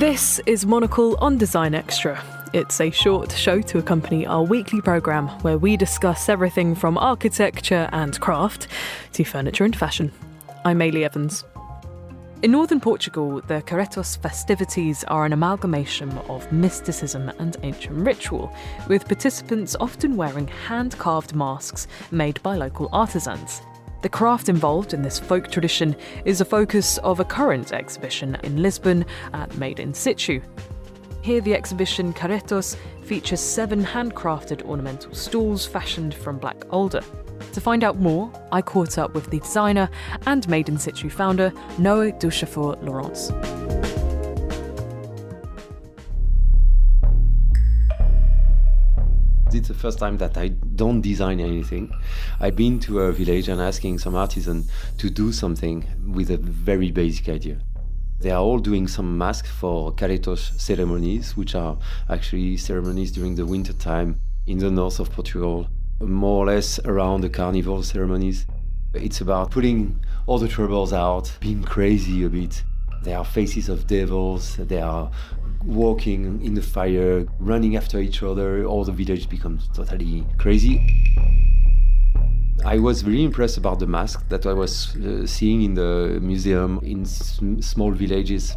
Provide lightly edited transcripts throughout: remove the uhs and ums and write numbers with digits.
This is Monocle on Design Extra. It's a short show to accompany our weekly programme where we discuss everything from architecture and craft to furniture and fashion. I'm Maylie Evans. In northern Portugal, the Caretos festivities are an amalgamation of mysticism and ancient ritual, with participants often wearing hand-carved masks made by local artisans. The craft involved in this folk tradition is a focus of a current exhibition in Lisbon at Made In Situ. Here the exhibition Caretos features 7 handcrafted ornamental stools fashioned from black alder. To find out more, I caught up with the designer and Made In Situ founder, Noé Duchaufour-Lawrance. It's the first time that I don't design anything. I've been to a village and asking some artisan to do something with a very basic idea. They are all doing some masks for Caretos ceremonies, which are actually ceremonies during the winter time in the north of Portugal, more or less around the carnival ceremonies. It's about putting all the troubles out, being crazy a bit. They are faces of devils, they are walking in the fire, running after each other. All the village becomes totally crazy. I was really impressed about the mask that I was seeing in the museum in small villages.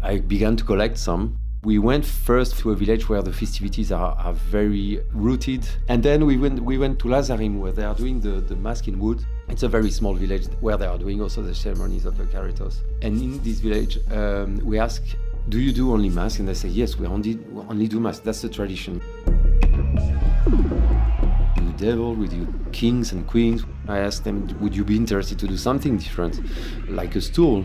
I began to collect some. We went first to a village where the festivities are very rooted, and then we went to Lazarim, where they are doing the mask in wood. It's a very small village where they are doing also the ceremonies of the Caretos. And in this village, we asked, do you do only masks? And they say, yes, we only do masks. That's the tradition. We do devil, we do kings and queens. I asked them, would you be interested to do something different, like a stool?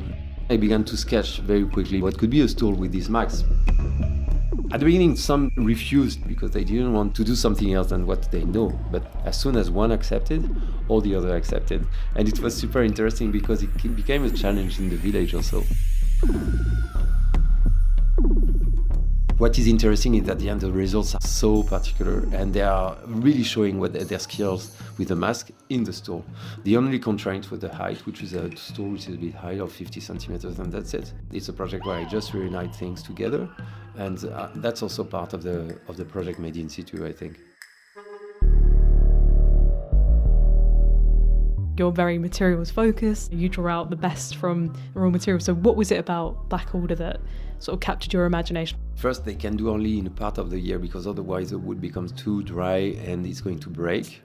I began to sketch very quickly what could be a stool with these masks. At the beginning, some refused because they didn't want to do something else than what they know. But as soon as one accepted, all the other accepted. And it was super interesting because it became a challenge in the village also. What is interesting is that at the end the results are so particular and they are really showing what their skills with the mask in the stool. The only constraint was the height, which is a stool which is a bit high of 50 centimeters, and that's it. It's a project where I just reunite things together, and that's also part of the project Made In Situ, I think. You're very materials focused. You draw out the best from the raw materials. So what was it about black alder that sort of captured your imagination? First, they can do only in a part of the year because otherwise the wood becomes too dry and it's going to break.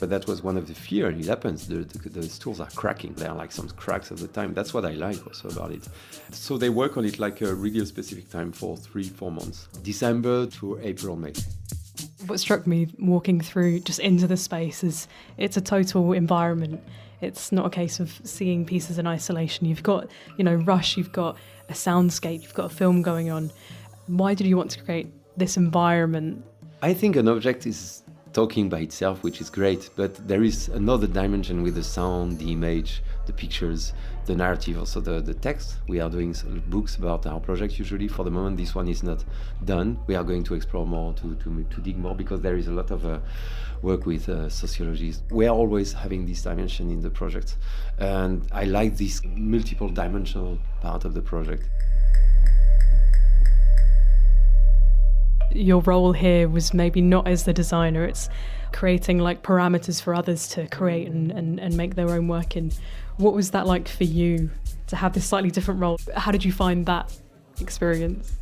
But that was one of the fear, and it happens. The stools are cracking. There are like some cracks at the time. That's what I like also about it. So they work on it like a really specific time for 3-4 months. December to April, May. What struck me walking through just into the space is it's a total environment. It's not a case of seeing pieces in isolation. You've got, rush, you've got a soundscape, you've got a film going on. Why did you want to create this environment? I think an object is talking by itself, which is great, but there is another dimension with the sound, the image, the pictures, the narrative, also the text. We are doing books about our project usually. For the moment, this one is not done. We are going to explore more, to dig more, because there is a lot of work with sociologists. We are always having this dimension in the project, and I like this multiple dimensional part of the project. Your role here was maybe not as the designer, it's creating like parameters for others to create and make their own work in. What was that like for you to have this slightly different role? How did you find that experience?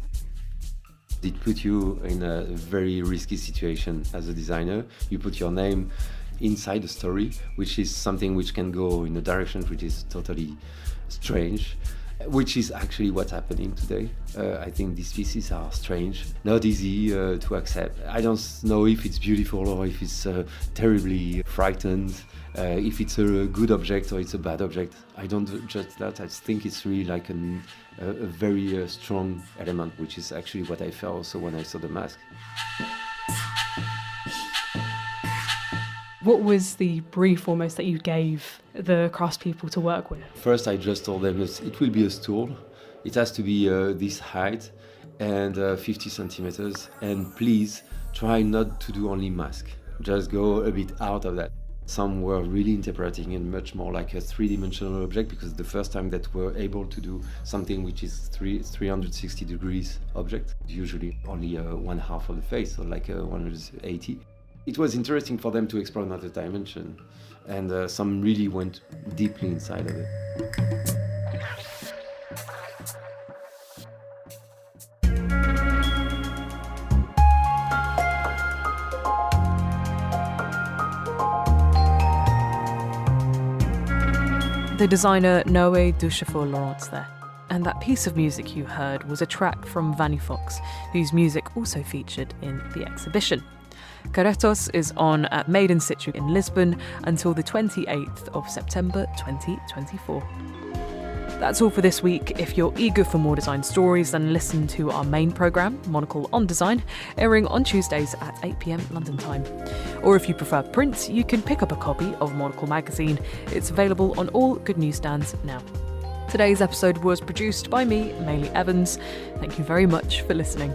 It put you in a very risky situation as a designer. You put your name inside a story, which is something which can go in a direction which is totally strange, which is actually what's happening today. I think these pieces are strange, not easy to accept. I don't know if it's beautiful or if it's terribly frightened, if it's a good object or it's a bad object. I don't judge that. I think it's really like a very strong element, which is actually what I felt also when I saw the mask. What was the brief almost that you gave the craftspeople to work with? First, I just told them it will be a stool. It has to be this height and 50 centimeters. And please try not to do only mask. Just go a bit out of that. Some were really interpreting it much more like a three-dimensional object, because the first time that we're able to do something which is 360 degrees object, usually only one half of the face, so like 180. It was interesting for them to explore another dimension, and some really went deeply inside of it. The designer Noé Duchaufour-Lawrance there. And that piece of music you heard was a track from Vanny Fox, whose music also featured in the exhibition. Caretos is on at Made In Situ in Lisbon until the 28th of September 2024. That's all for this week. If you're eager for more design stories, then listen to our main programme, Monocle on Design, airing on Tuesdays at 8 p.m. London time. Or if you prefer print, you can pick up a copy of Monocle magazine. It's available on all good newsstands now. Today's episode was produced by me, Maylee Evans. Thank you very much for listening.